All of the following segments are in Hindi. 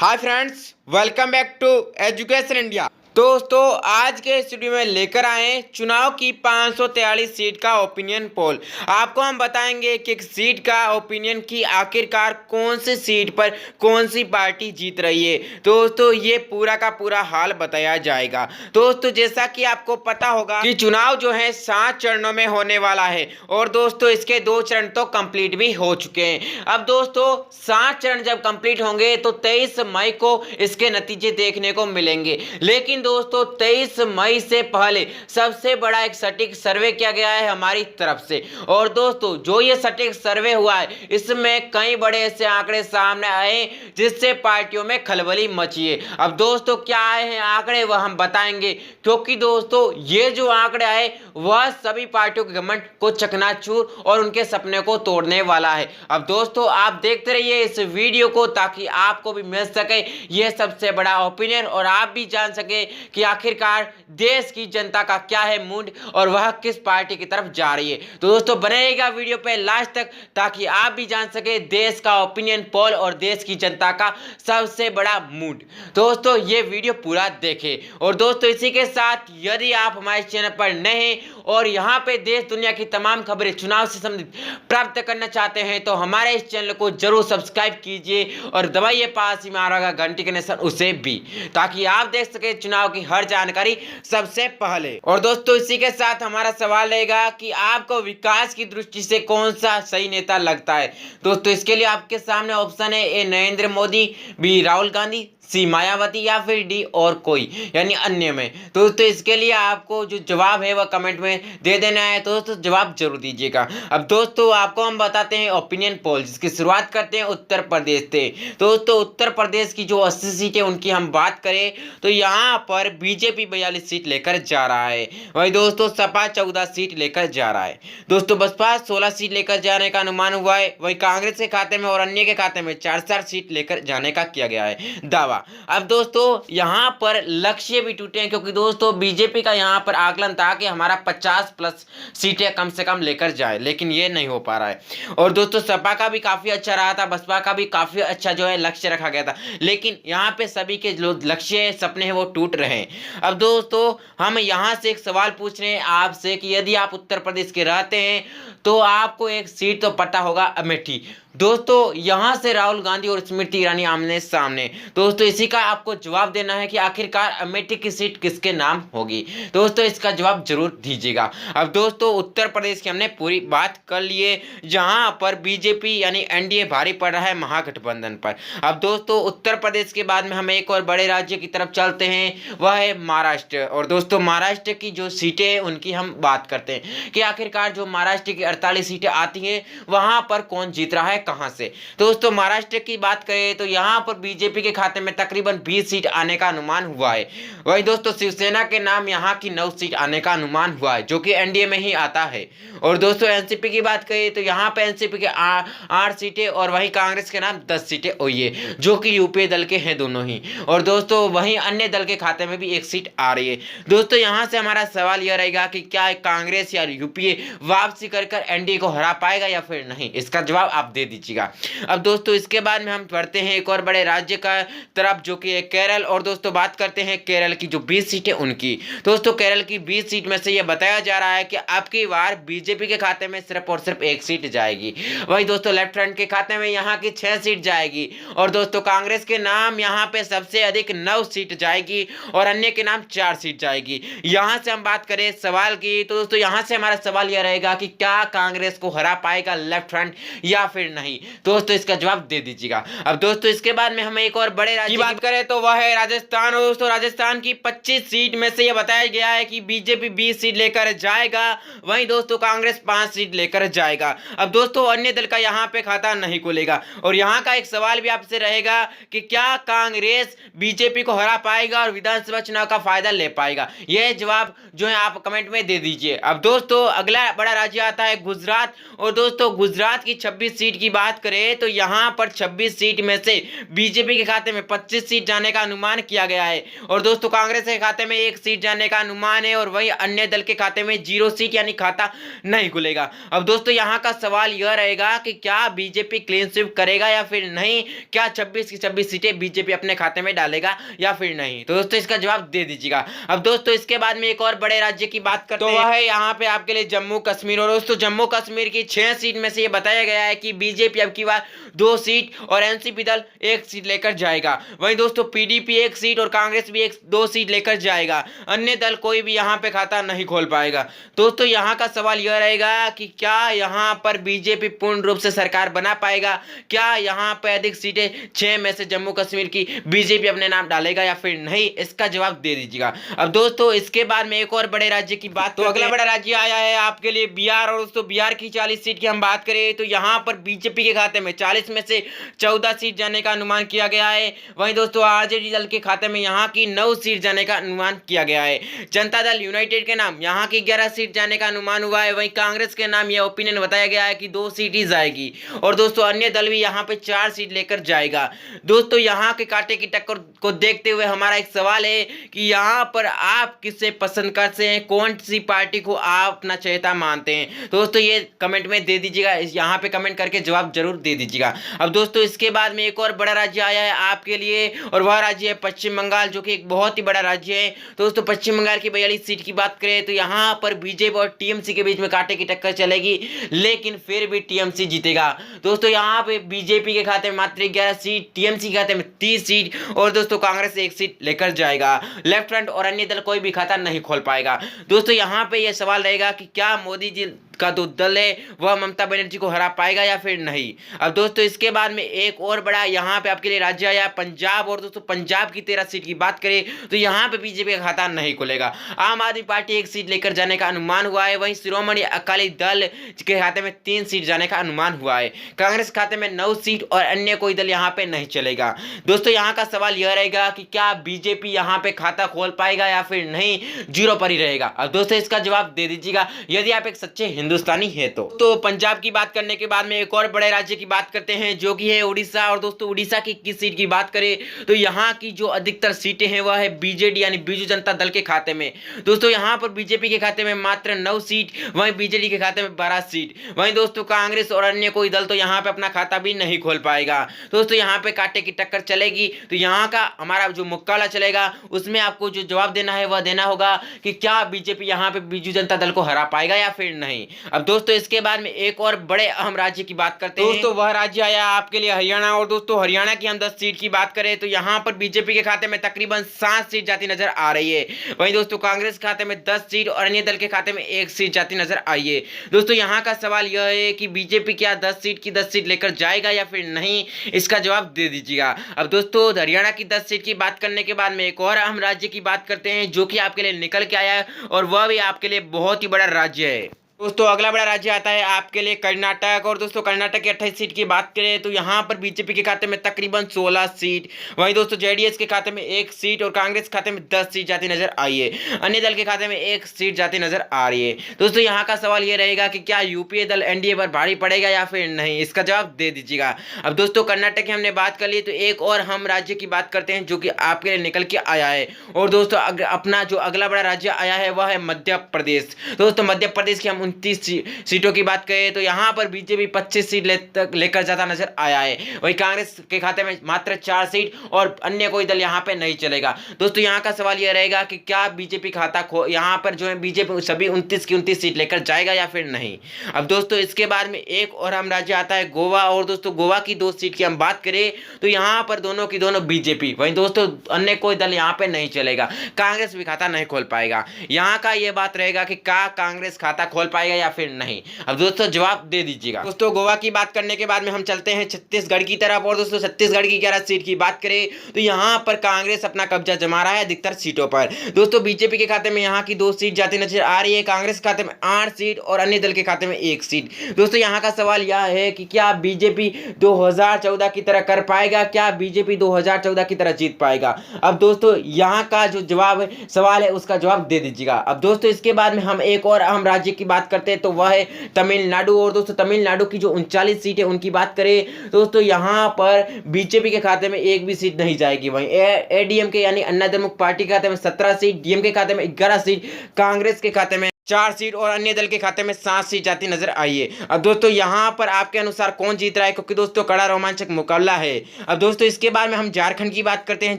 Hi friends, welcome back to education India. दोस्तों, आज के स्टूडियो में लेकर आए चुनाव की 543 सीट का ओपिनियन पोल। आपको हम बताएंगे कि एक सीट का ओपिनियन की आखिरकार कौन सी सीट पर कौन सी पार्टी जीत रही है। दोस्तों, ये पूरा का पूरा हाल बताया जाएगा। दोस्तों, जैसा कि आपको पता होगा कि चुनाव जो है 7 चरणों में होने वाला है और दोस्तों इसके 2 चरण तो कंप्लीट भी हो चुके हैं। अब दोस्तों 7 चरण जब कंप्लीट होंगे तो 23 मई को इसके नतीजे देखने को मिलेंगे। लेकिन दोस्तों 23 मई से पहले सबसे बड़ा एक सटीक सर्वे किया गया है हमारी तरफ से। और दोस्तों जो ये सटीक सर्वे हुआ है इसमें कई बड़े ऐसे आंकड़े सामने आए जिससे पार्टियों में खलबली मची है। अब दोस्तों क्या आए हैं आंकड़े वह हम बताएंगे, क्योंकि दोस्तों ये जो आंकड़े आए वह सभी पार्टियों के घमंड को चकनाचूर और उनके सपने को तोड़ने वाला है। अब दोस्तों आप देखते रहिए इस वीडियो को ताकि आपको भी मिल सके यह सबसे बड़ा ओपिनियन और आप भी जान सके कि आखिरकार देश की जनता का क्या है मूड और वह किस पार्टी की तरफ जा रही है। तो दोस्तों बने रहिएगा वीडियो पे लास्ट तक ताकि आप भी जान सके देश का ओपिनियन पोल और देश की जनता का सबसे बड़ा मूड। दोस्तों ये वीडियो पूरा देखें। और दोस्तों इसी के साथ यदि आप हमारे चैनल पर नए हैं और यहाँ पे देश दुनिया की तमाम खबरें चुनाव से संबंधित प्राप्त करना चाहते हैं तो हमारे इस चैनल को जरूर सब्सक्राइब कीजिए और दबाइए पास ही में आ रहा घंटी के निशान उसे भी, ताकि आप देख सके चुनाव की हर जानकारी सबसे पहले। और दोस्तों इसी के साथ हमारा सवाल रहेगा कि आपको विकास की दृष्टि से कौन सा सही नेता लगता है। दोस्तों इसके लिए आपके सामने ऑप्शन है ए नरेंद्र मोदी, बी राहुल गांधी, सी मायावती या फिर डी और कोई यानी अन्य में। तो दोस्तों इसके लिए आपको जो जवाब है वह कमेंट में दे देना है। तो दोस्तों जवाब जरूर दीजिएगा। अब दोस्तों आपको हम बताते हैं ओपिनियन पोल, जिसकी शुरुआत करते हैं उत्तर प्रदेश से। दोस्तों उत्तर प्रदेश की जो 80 सीटें उनकी हम बात करें तो यहाँ पर बीजेपी 42 सीट लेकर जा रहा है। वही दोस्तों सपा 14 सीट लेकर जा रहा है। दोस्तों बसपा 16 सीट लेकर जाने का अनुमान हुआ है। वही कांग्रेस के खाते में और अन्य के खाते में 4-4 सीट लेकर जाने का किया गया है दावा। अब दोस्तों यहां पर लक्ष्य भी टूटे हैं, क्योंकि दोस्तों बीजेपी का यहां पर आकलन था कि हमारा 50+ सीटें कम से कम लेकर जाए, लेकिन ये नहीं हो पा रहा है। और दोस्तों सपा का भी काफी अच्छा रहा था, बसपा का भी काफी अच्छा जो है लक्ष्य रखा गया था, लेकिन यहां पे सभी के जो लक्ष्य सपने हैं वो टूट रहे हैं। अब दोस्तों हम यहां से एक सवाल पूछ रहे हैं आपसे कि यदि आप उत्तर प्रदेश के रहते हैं तो आपको एक सीट तो पता होगा अमेठी। दोस्तों यहां से राहुल गांधी और स्मृति ईरानी आमने सामने। दोस्तों इसी का आपको जवाब देना है कि आखिरकार अमेठी की सीट किसके नाम होगी। दोस्तों इसका जवाब जरूर दीजिएगा। अब दोस्तों उत्तर प्रदेश की हमने पूरी बात कर लिए, जहां पर बीजेपी यानी एनडीए भारी पड़ रहा है महागठबंधन पर। अब दोस्तों उत्तर प्रदेश के बाद में हम एक और बड़े राज्य की तरफ चलते हैं, वह है महाराष्ट्र। और दोस्तों महाराष्ट्र की जो सीटें हैं उनकी हम बात करते हैं कि आखिरकार जो महाराष्ट्र की 48 सीटें आती हैं वहां पर कौन जीत रहा है, कहां से। दोस्तों महाराष्ट्र की बात करें तो यहां पर बीजेपी के खाते में तकरीबन 20 सीट आने का अनुमान हुआ है। वही दोस्तों शिवसेना के नाम यहां की 9 सीट आने का अनुमान हुआ है, जो कि एनडीए में ही आता है। और दोस्तों एनसीपी की बात करें तो यहां पर एनसीपी के 8 सीटें और वहीं कांग्रेस के नाम 10 सीटें हुई है, जो कि यूपीए दल के हैं दोनों ही। और दोस्तों वहीं अन्य दल के खाते में भी 1 सीट आ रही है। दोस्तों यहां से हमारा सवाल यह रहेगा कि क्या कांग्रेस या यूपीए वापसी कर एनडीए को हरा पाएगा या फिर नहीं। इसका जवाब आप दे दीजिएगा। अब दोस्तों इसके बाद में हम बढ़ते हैं एक और बड़े राज्य का तरफ, जो कि है केरल। और दोस्तों बात करते हैं केरल की जो 20 सीटें उनकी। दोस्तों केरल की 20 सीट में से यह बताया जा रहा है कि अब की बार बीजेपी के खाते में सिर्फ और सिर्फ 1 सीट जाएगी। वही दोस्तों लेफ्ट फ्रंट के खाते में यहाँ की 6 सीट जाएगी। और दोस्तों कांग्रेस के नाम यहाँ पे सबसे अधिक 9 सीट जाएगी और अन्य के नाम 4 सीट जाएगी। यहाँ से हम बात करें सवाल की तो दोस्तों यहाँ से हमारा सवाल यह रहेगा कि क्या कांग्रेस को हरा पाएगा लेफ्ट फ्रंट या फिर नहीं। दोस्तों इसका जवाब दे दीजिएगा। अब दोस्तों इसके बाद में हम एक और बड़े राज्य की बात करें तो वह है राजस्थान। और दोस्तों राजस्थान की 25 सीट में से यह बताया गया है कि बीजेपी 20 सीट लेकर जाएगा, वहीं दोस्तों कांग्रेस 5 सीट लेकर जाएगा। अब दोस्तों अन्य दल का यहाँ पे खाता नहीं खुलेगा। और यहाँ का एक सवाल भी आपसे रहेगा कि क्या कांग्रेस बीजेपी को हरा पाएगा और विधानसभा चुनाव का फायदा ले पाएगा। यह जवाब जो है आप कमेंट में दे दीजिए। अब दोस्तों अगला बड़ा राज्य आता है गुजरात। और दोस्तों गुजरात की 26 सीट की बात करें तो यहाँ पर 26 सीट में से बीजेपी के खाते में 25 सीट जाने का अनुमान किया गया है और दोस्तों कांग्रेस के खाते में 1 सीट जाने का अनुमान है और वही अन्य दल के खाते में 0 सीट यानी खाता नहीं खुलेगा। अब दोस्तों यहाँ का सवाल यह रहेगा कि क्या बीजेपी क्लीन स्वीप करेगा या फिर नहीं, क्या 26 की 26 सीटें बीजेपी अपने खाते में डालेगा या फिर नहीं, तो दोस्तों इसका जवाब दे दीजिएगा। अब दोस्तों इसके बाद में एक और बड़े राज्य की बात करते हैं, तो वह है यहाँ पे आपके लिए जम्मू कश्मीर। और दोस्तों जम्मू कश्मीर की 6 सीट में से ये बताया गया है कि बीजेपी अब की बार 2 सीट और एनसीपी दल 1 सीट लेकर जाएगा। वहीं दोस्तों पीडीपी 1 सीट और कांग्रेस भी 2 सीट लेकर जाएगा। अन्य दल कोई भी यहाँ पे खाता नहीं खोल पाएगा। दोस्तों यहाँ का सवाल यह रहेगा कि क्या यहाँ पर बीजेपी पूर्ण रूप से सरकार बना पाएगा, क्या यहाँ पे अधिक सीटें 6 में से जम्मू कश्मीर की बीजेपी अपने नाम डालेगा या फिर नहीं, इसका जवाब दे दीजिएगा। अब दोस्तों इसके बाद में एक और बड़े राज्य की बात, तो अगला बड़ा राज्य आया है आपके लिए बिहार। और दोस्तों बिहार की 40 सीट की हम बात करें तो यहाँ पर बीजेपी के खाते में 40 में से 14 सीट जाने का अनुमान किया गया है। वहीं दोस्तों आरजेडी दल के खाते में यहाँ की 9 सीट जाने का अनुमान किया गया है। जनता दल यूनाइटेड के नाम यहाँ की 11 सीट जाने का अनुमान हुआ है। वहीं कांग्रेस के नाम यह ओपिनियन बताया गया है कि 2 सीट ही जाएगी और दोस्तों अन्य दल भी यहाँ पे 4 सीट लेकर जाएगा। दोस्तों यहाँ के कांटे की टक्कर को देखते हुए हमारा एक सवाल है कि यहाँ पर आप किसे पसंद करते हैं, कौन सी पार्टी को आप अपना चहेता मानते हैं, दोस्तों ये कमेंट में दे दीजिएगा। यहाँ पे कमेंट करके जवाब जरूर दे दीजिएगा। अब दोस्तों इसके बाद में एक और बड़ा राज्य आया है आपके लिए और वह राज्य है पश्चिम बंगाल, जो कि एक बहुत ही बड़ा राज्य है। दोस्तों पश्चिम बंगाल की 42 सीट की बात करें तो यहाँ पर बीजेपी और टीएमसी के बीच में कांटे की टक्कर चलेगी, लेकिन फिर भी टीएमसी जीतेगा। दोस्तों यहाँ पे बीजेपी के खाते में मात्र 11 सीट, टीएमसी के खाते में 30 सीट और दोस्तों कांग्रेस 1 सीट लेकर जाएगा। लेफ्ट फ्रंट और अन्य दल कोई भी खाता नहीं खोल पाएगा। दोस्तों यहाँ पे यह सवाल रहेगा कि क्या मोदी जी का जो दल है वह ममता बनर्जी को हरा पाएगा या फिर नहीं। अब दोस्तों इसके बाद में एक और बड़ा यहाँ पे आपके लिए राज्य आया पंजाब। और दोस्तों पंजाब की 13 सीट की बात करें तो यहाँ पे बीजेपी का खाता नहीं खुलेगा। आम आदमी पार्टी 1 सीट लेकर जाने का अनुमान हुआ है। वहीं शिरोमणि अकाली दल के खाते में 3 सीट जाने का अनुमान हुआ है। कांग्रेस खाते में 9 सीट और अन्य कोई दल यहाँ पे नहीं चलेगा। दोस्तों यहाँ का सवाल यह रहेगा कि क्या बीजेपी यहाँ पे खाता खोल पाएगा या फिर नहीं, 0 पर ही रहेगा। अब दोस्तों इसका जवाब दे दीजिएगा यदि आप एक सच्चे हिंदुस्तानी है तो पंजाब की बात करने के बाद में एक और बड़े राज्य की बात करते हैं जो कि है उड़ीसा। और दोस्तों उड़ीसा की 21 सीट की बात करें तो यहाँ की जो अधिकतर सीटें हैं वह है बीजेडी यानी बीजू जनता दल के खाते में। दोस्तों यहाँ पर बीजेपी के खाते में मात्र 9 सीट, वहीं बीजेडी के खाते में 12 सीट। वहीं दोस्तों कांग्रेस और अन्य कोई दल तो यहाँ पे अपना खाता भी नहीं खोल पाएगा। दोस्तों यहाँ पे कांटे की टक्कर चलेगी। तो यहाँ का हमारा जो मुक्काबला चलेगा उसमें आपको जो जवाब देना है वह देना होगा कि क्या बीजेपी यहाँ पे बीजू जनता दल को हरा पाएगा या फिर नहीं। अब दोस्तों इसके बाद में एक और बड़े अहम राज्य की बात करते हैं। दोस्तों वह राज्य आया आपके लिए हरियाणा। और दोस्तों हरियाणा की हम 10 सीट की बात करें तो यहाँ पर बीजेपी के खाते में तकरीबन 7 सीट जाती नजर आ रही है। वहीं दोस्तों कांग्रेस के खाते में 10 सीट और अन्य दल के खाते में 1 सीट जाती नजर आई है। दोस्तों यहाँ का सवाल यह है कि बीजेपी क्या 10 सीट की 10 सीट लेकर जाएगा या फिर नहीं, इसका जवाब दे दीजिएगा। अब दोस्तों हरियाणा की 10 सीट की बात करने के बाद में एक और अहम राज्य की बात करते हैं जो कि आपके लिए निकल के आया है और वह भी आपके लिए बहुत ही बड़ा राज्य है। दोस्तों अगला बड़ा राज्य आता है आपके लिए कर्नाटक। और दोस्तों कर्नाटक की 28 सीट की बात करें तो यहाँ पर बीजेपी के खाते में तकरीबन 16 सीट, वहीं दोस्तों जेडीएस के खाते में 1 सीट और कांग्रेस के खाते में 10 सीट जाती नजर आई है। अन्य दल के खाते में 1 सीट जाती नजर आ रही है। दोस्तों यहाँ का सवाल ये रहेगा कि क्या यूपीए दल एनडीए पर भारी पड़ेगा या फिर नहीं, इसका जवाब दे दीजिएगा। अब दोस्तों कर्नाटक की हमने बात कर ली तो एक और हम राज्य की बात करते हैं जो कि आपके लिए निकल के आया है। और दोस्तों अपना जो अगला बड़ा राज्य आया है वह है मध्य प्रदेश। दोस्तों मध्य प्रदेश की हम 29 सीटों की बात करें तो यहाँ पर बीजेपी 25 सीट लेकर जाता नजर आया है। वहीं कांग्रेस के खाते में मात्र 4 सीट और अन्य कोई दल यहाँ पे नहीं चलेगा। दोस्तों यहाँ का सवाल यह रहेगा कि क्या बीजेपी खाता यहाँ पर जो है बीजेपी सभी 29 की 29 सीट लेकर जाएगा या फिर नहीं। अब दोस्तों इसके बाद में एक और हम राज्य आता है गोवा। और दोस्तों गोवा की 2 सीट की हम बात करें तो यहाँ पर दोनों की दोनों बीजेपी, वहीं दोस्तों अन्य कोई दल यहाँ पे नहीं चलेगा। कांग्रेस भी खाता नहीं खोल पाएगा। यहाँ का ये बात रहेगा कि क्या कांग्रेस खाता खोल पाएगा या फिर नहीं। अब दोस्तों जवाब दे दीजिएगा। दोस्तों गोवा की बात करने के बाद में हम चलते हैं छत्तीसगढ़ की तरफ। और दोस्तों छत्तीसगढ़ की 11 सीट की बात करें तो यहाँ पर कांग्रेस अपना कब्जा जमा रहा है अधिकतर सीटों पर। दोस्तों बीजेपी के खाते में यहाँ की 2 सीट जाती नजर आ रही है, कांग्रेस के खाते में 8 सीट और अन्य दल के खाते में 1 सीट। दोस्तों यहाँ का सवाल यह है कि क्या बीजेपी 2014 की तरह कर पाएगा, क्या बीजेपी 2014 की तरह जीत पाएगा। अब दोस्तों यहाँ का जो जवाब सवाल है उसका जवाब दे दीजिएगा। अब दोस्तों इसके बाद में हम एक और अहम राज्य की बात करते हैं तो वह है तमिलनाडु। और दोस्तों तमिलनाडु की जो 39 सीट है उनकी बात करें दोस्तों यहाँ पर बीजेपी के खाते में एक भी सीट नहीं जाएगी। वहीं एडीएमके यानी अन्ना द्रमुक पार्टी के खाते में 17 सीट, डीएमके के खाते में 11 सीट, कांग्रेस के खाते में 4 सीट और अन्य दल के खाते में 7 सीट जाती नजर आई है। अब दोस्तों यहाँ पर आपके अनुसार कौन जीत रहा है, क्योंकि दोस्तों कड़ा रोमांचक मुकाबला है। अब दोस्तों इसके बाद में हम झारखंड की बात करते हैं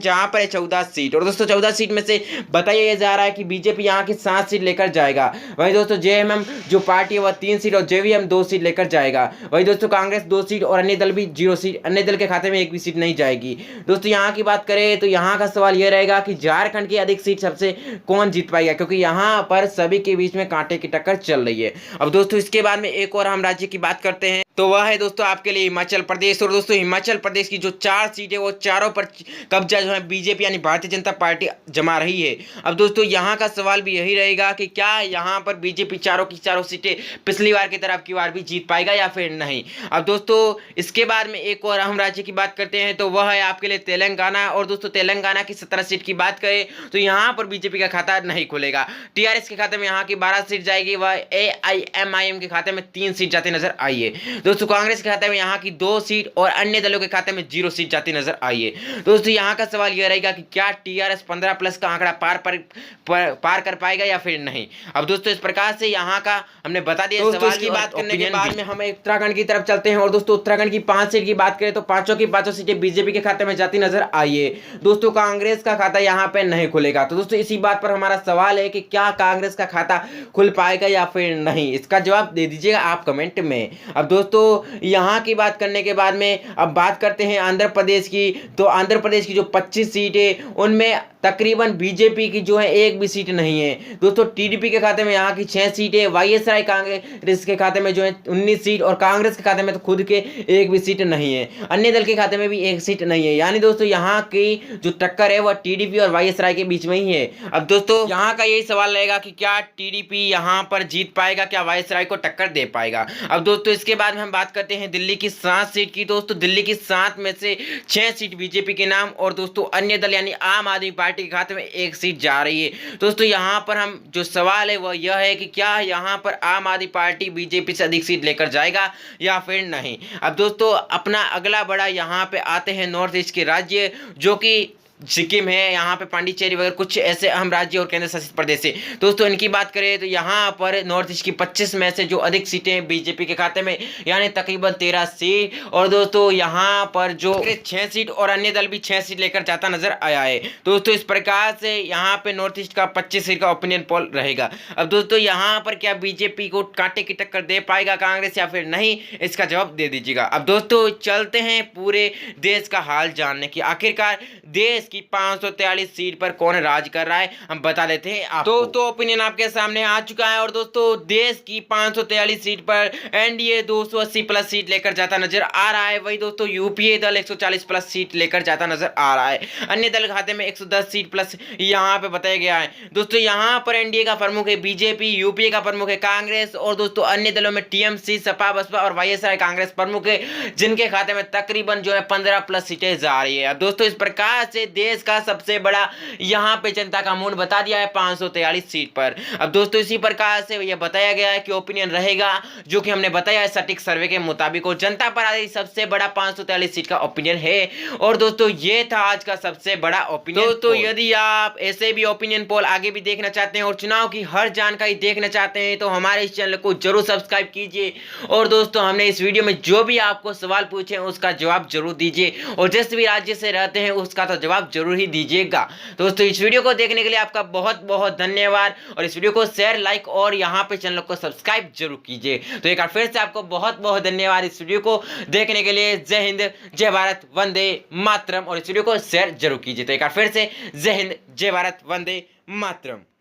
जहां पर है 14 सीट। और दोस्तों 14 सीट में से बताया जा रहा है कि बीजेपी यहाँ की 7 सीट लेकर जाएगा। वहीं दोस्तों जेएमएम जो पार्टी है वह 3 सीट और जेवीएम 2 सीट लेकर जाएगा। वहीं दोस्तों कांग्रेस 2 सीट और अन्य दल भी 0 सीट, अन्य दल के खाते में एक भी सीट नहीं जाएगी। दोस्तों यहाँ की बात करें तो यहाँ का सवाल यह रहेगा कि झारखंड की अधिक सीट सबसे कौन जीत पाएगा, क्योंकि यहाँ पर सभी के बीच में कांटे की टक्कर चल रही है। अब दोस्तों इसके बाद में एक और हम राज्य की बात करते हैं तो वह है दोस्तों आपके लिए हिमाचल प्रदेश। और दोस्तों हिमाचल प्रदेश की जो 4 सीट है वो चारों पर कब्जा जो है बीजेपी यानी भारतीय जनता पार्टी जमा रही है। अब दोस्तों यहाँ का सवाल भी यही रहेगा कि क्या यहाँ पर बीजेपी चारों की चारों सीटें पिछली बार की तरह की बार भी जीत पाएगा या फिर नहीं। अब दोस्तों इसके बाद में एक और अहम राज्य की बात करते हैं तो वह है आपके लिए तेलंगाना। और दोस्तों तेलंगाना की 17 सीट की बात करें तो यहाँ पर बीजेपी का खाता नहीं खुलेगा। टीआरएस के खाते में यहाँ की 12 सीट जाएगी, वह एआईएमआईएम के खाते में 3 सीट जाती नजर आई है। दोस्तों कांग्रेस के खाते में यहाँ की 2 सीट और अन्य दलों के खाते में 0 सीट जाती नजर आई है। दोस्तों यहाँ का सवाल यह रहेगा कि क्या टीआरएस 15+ का आंकड़ा पार कर पाएगा या फिर नहीं। अब दोस्तों इस प्रकार से यहाँ का हमने बता दिया। सवाल की बात करने के बाद में हम उत्तराखंड की तरफ चलते हैं। और दोस्तों उत्तराखंड की 5 सीट की बात करें तो पांचों की पांचों सीटें बीजेपी के खाते में जाती नजर आई है। दोस्तों कांग्रेस का खाता यहाँ पे नहीं खुलेगा। तो दोस्तों इसी बात पर हमारा सवाल है कि क्या कांग्रेस का खाता खुल पाएगा या फिर नहीं, इसका जवाब दे दीजिएगा आप कमेंट में। अब दोस्तों यहाँ की बात करने के बाद में अब बात करते हैं आंध्र प्रदेश की। तो आंध्र प्रदेश की जो 25 सीट है उनमें तकरीबन बीजेपी की जो है एक भी सीट नहीं है। दोस्तों टीडीपी के खाते में यहाँ की 6 सीटें, वाईएसआई कांग्रेस के खाते में जो है 19 सीट और कांग्रेस के खाते में तो खुद के एक भी सीट नहीं है, अन्य दल के खाते में भी एक सीट नहीं है। यानी दोस्तों यहाँ की जो टक्कर है वह टीडीपी और वाईएसआई के बीच में ही है। अब दोस्तों यहाँ का यही सवाल रहेगा कि क्या टीडीपी यहाँ पर जीत पाएगा, क्या वाईएसआई को टक्कर दे पाएगा। अब दोस्तों इसके बाद में हम बात करते हैं दिल्ली की 7 सीट की। दोस्तों दिल्ली की 7 में से 6 सीट बीजेपी के नाम और दोस्तों अन्य दल यानी आम आदमी पार्टी के खाते में एक सीट जा रही है। दोस्तों यहाँ पर हम जो सवाल है वह यह है कि क्या यहाँ पर आम आदमी पार्टी बीजेपी से अधिक सीट लेकर जाएगा या फिर नहीं। अब दोस्तों अपना अगला बड़ा यहाँ पे आते हैं नॉर्थ ईस्ट के राज्य जो कि सिक्किम है, यहाँ पे पांडिचेरी वगैरह कुछ ऐसे अहम राज्य और केंद्र शासित प्रदेश है। दोस्तों इनकी बात करें तो यहाँ पर नॉर्थ ईस्ट की 25 में से जो अधिक सीटें बीजेपी के खाते में यानी तकरीबन 13 सीट। और दोस्तों यहाँ पर जो 6 सीट और अन्य दल भी 6 सीट लेकर जाता नजर आया है। दोस्तों इस प्रकार से यहाँ पे नॉर्थ ईस्ट का 25 सीट का ओपिनियन पोल रहेगा। अब दोस्तों यहाँ पर क्या बीजेपी को कांटे की टक्कर दे पाएगा कांग्रेस या फिर नहीं, इसका जवाब दे दीजिएगा। अब दोस्तों चलते हैं पूरे देश का हाल जानने की। आखिरकार देश की 543 सीट पर कौन राज कर रहा है हम बता देते हैं आपको। दोस्तों ओपिनियन आपके सामने आ चुका है। और दोस्तों देश की 543 सीट पर एनडीए 280+ सीट लेकर जाता नजर आ रहा है। वही दोस्तों यूपीए दल 140+ सीट लेकर जाता नजर आ रहा है। अन्य दल खाते में 110 सीट प्लस यहाँ पे बताया गया है। दोस्तों यहाँ पर एनडीए का प्रमुख है बीजेपी, यूपीए का प्रमुख है कांग्रेस और दोस्तों अन्य दलों में टीएमसी, सपा बसपा और वाईएसआई कांग्रेस प्रमुख है, जिनके खाते में तकरीबन जो है 15+ सीटें जा रही है। दोस्तों इस प्रकार से देश का सबसे बड़ा यहां पे जनता का मूड बता दिया है 543 सीट पर। अब दोस्तों इसी प्रकार से यह बताया गया है कि ओपिनियन रहेगा जो कि हमने बताया है सटीक सर्वे के मुताबिक और जनता पर आधारित सबसे बड़ा 543 सीट का ओपिनियन है। और दोस्तों ये था आज का सबसे बड़ा ओपिनियन। दोस्तों यदि आप ऐसे भी ओपिनियन पोल आगे भी देखना चाहते हैं और चुनाव की हर जानकारी देखना चाहते हैं तो हमारे इस चैनल को जरूर सब्सक्राइब कीजिए। और दोस्तों हमने इस वीडियो में जो भी आपको सवाल पूछे उसका जवाब जरूर दीजिए और जिस भी राज्य से रहते हैं उसका तो जवाब जरूर ही दीजिएगा। दोस्तों इस वीडियो को देखने के लिए आपका बहुत बहुत धन्यवाद और इस वीडियो को शेयर, लाइक और यहाँ पे चैनल को सब्सक्राइब जरूर कीजिए। तो एक बार फिर से आपको बहुत बहुत धन्यवाद इस वीडियो को देखने के लिए। जय हिंद, जय भारत, वंदे मातरम और इस वीडियो को शेयर जरूर कीजिए। तो एक बार फिर से जय हिंद, जय भारत, वंदे मातरम।